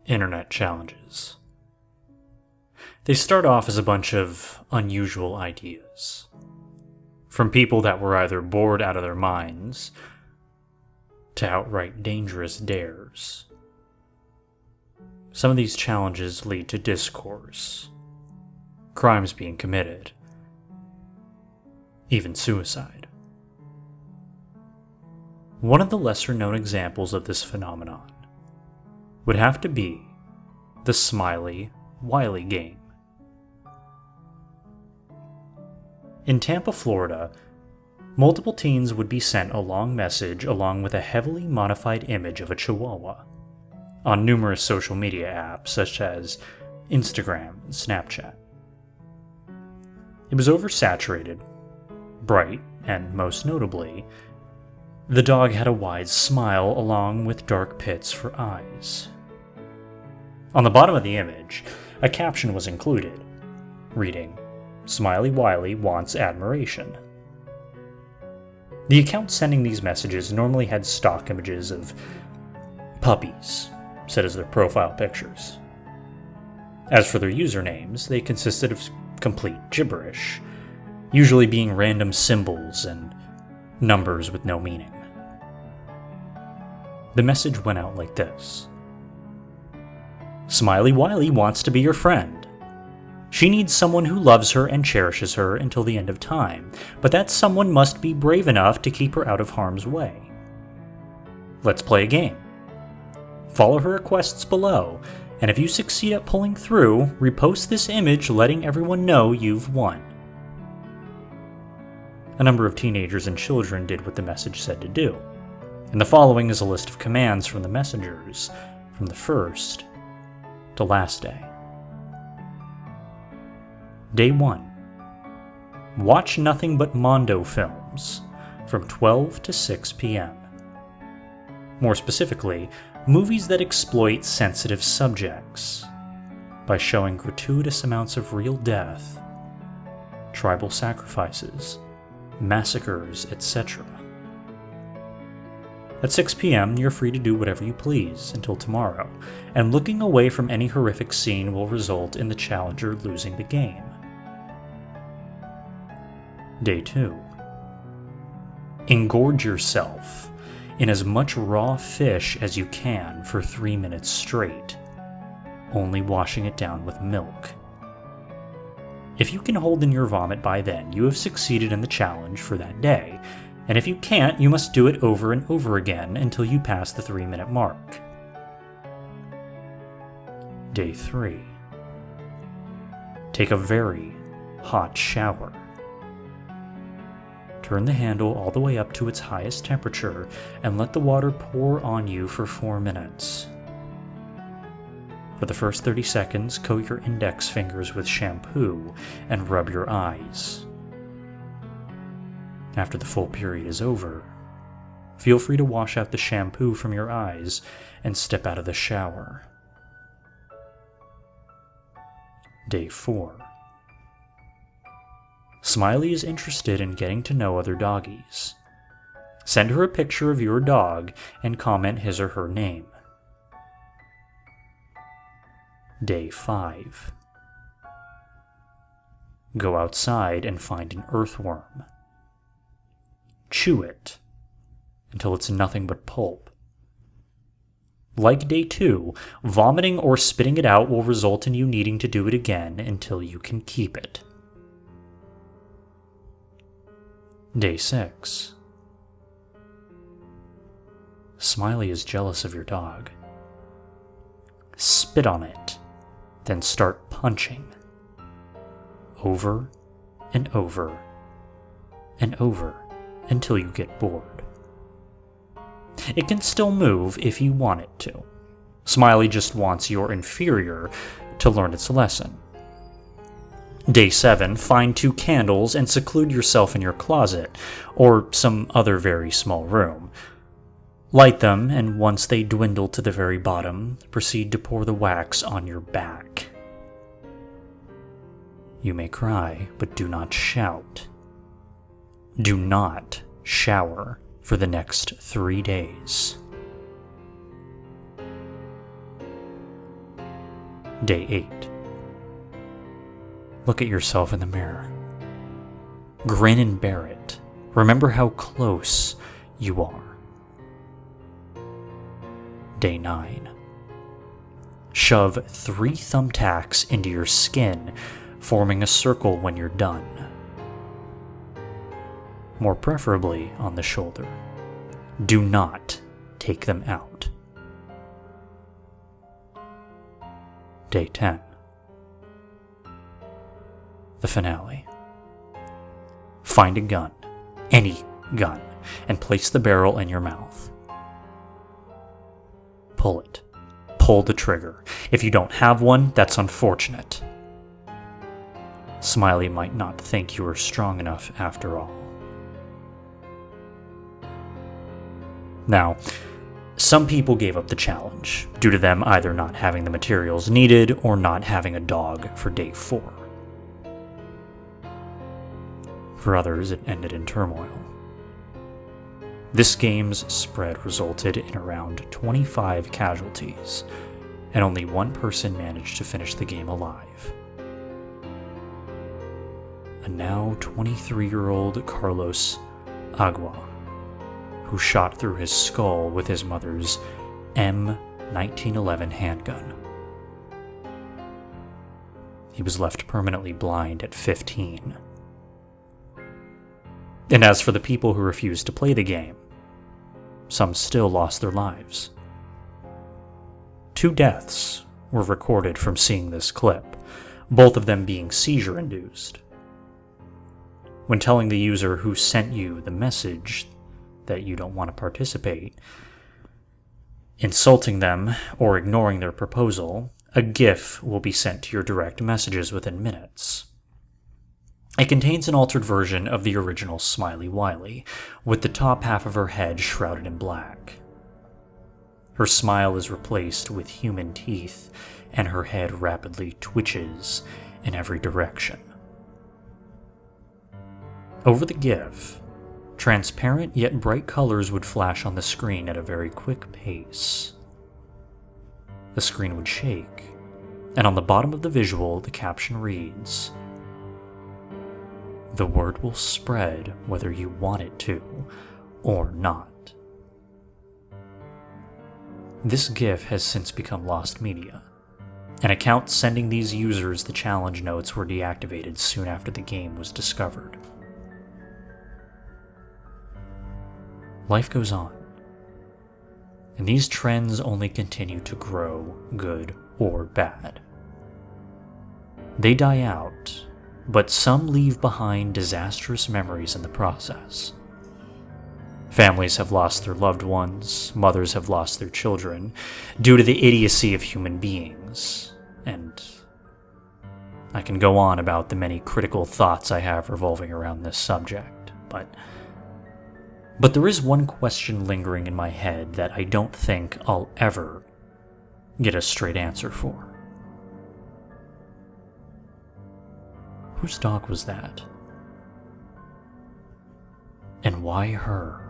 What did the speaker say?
internet challenges. They start off as a bunch of unusual ideas, from people that were either bored out of their minds to outright dangerous dares. Some of these challenges lead to discourse, crimes being committed, even suicide. One of the lesser-known examples of this phenomenon would have to be the Smiley, Wiley game. In Tampa, Florida, multiple teens would be sent a long message along with a heavily modified image of a chihuahua on numerous social media apps such as Instagram and Snapchat. It was oversaturated, bright, and most notably, the dog had a wide smile along with dark pits for eyes. On the bottom of the image, a caption was included, reading, "Smiley Wiley wants admiration." The account sending these messages normally had stock images of puppies set as their profile pictures. As for their usernames, they consisted of complete gibberish, usually being random symbols and numbers with no meaning. The message went out like this: "Smiley Wiley wants to be your friend. She needs someone who loves her and cherishes her until the end of time, but that someone must be brave enough to keep her out of harm's way. Let's play a game. Follow her requests below, and if you succeed at pulling through, repost this image letting everyone know you've won." A number of teenagers and children did what the message said to do, and the following is a list of commands from the messengers from the first to last day. Day 1. Watch nothing but Mondo films from 12 to 6 p.m. More specifically, movies that exploit sensitive subjects by showing gratuitous amounts of real death, tribal sacrifices, massacres, etc. At 6 p.m., you're free to do whatever you please until tomorrow, and looking away from any horrific scene will result in the challenger losing the game. Day 2. Engorge yourself in as much raw fish as you can for 3 minutes straight, only washing it down with milk. If you can hold in your vomit by then, you have succeeded in the challenge for that day, and if you can't, you must do it over and over again until you pass the 3-minute mark. Day 3. Take a very hot shower. Turn the handle all the way up to its highest temperature and let the water pour on you for 4 minutes. For the first 30 seconds, coat your index fingers with shampoo and rub your eyes. After the full period is over, feel free to wash out the shampoo from your eyes and step out of the shower. Day 4. Smiley is interested in getting to know other doggies. Send her a picture of your dog and comment his or her name. Day 5. Go outside and find an earthworm. Chew it until it's nothing but pulp. Like Day 2, vomiting or spitting it out will result in you needing to do it again until you can keep it. Day 6. Smiley is jealous of your dog. Spit on it, then start punching. Over and over and over until you get bored. It can still move if you want it to. Smiley just wants your inferior to learn its lesson. Day 7, find 2 candles and seclude yourself in your closet, or some other very small room. Light them, and once they dwindle to the very bottom, proceed to pour the wax on your back. You may cry, but do not shout. Do not shower for the next 3 days. Day 8. Look at yourself in the mirror. Grin and bear it. Remember how close you are. Day 9. Shove 3 thumbtacks into your skin, forming a circle when you're done. More preferably on the shoulder. Do not take them out. Day 10. The finale. Find a gun, any gun, and place the barrel in your mouth. Pull it. Pull the trigger. If you don't have one, that's unfortunate. Smiley might not think you are strong enough after all. Now, some people gave up the challenge, due to them either not having the materials needed or not having a dog for day 4. For others, it ended in turmoil. This game's spread resulted in around 25 casualties, and only one person managed to finish the game alive. A now 23-year-old Carlos Agua, who shot through his skull with his mother's M1911 handgun. He was left permanently blind at 15. And as for the people who refused to play the game, some still lost their lives. 2 deaths were recorded from seeing this clip, both of them being seizure-induced. When telling the user who sent you the message that you don't want to participate, insulting them or ignoring their proposal, a GIF will be sent to your direct messages within minutes. It contains an altered version of the original Smiley Wiley, with the top half of her head shrouded in black. Her smile is replaced with human teeth, and her head rapidly twitches in every direction. Over the GIF, transparent yet bright colors would flash on the screen at a very quick pace. The screen would shake, and on the bottom of the visual, the caption reads, "The word will spread whether you want it to or not." This GIF has since become lost media. An account sending these users the challenge notes were deactivated soon after the game was discovered. Life goes on, and these trends only continue to grow, good or bad. They die out, but some leave behind disastrous memories in the process. Families have lost their loved ones, mothers have lost their children, due to the idiocy of human beings, and I can go on about the many critical thoughts I have revolving around this subject, but there is one question lingering in my head that I don't think I'll ever get a straight answer for. Whose dog was that? And why her?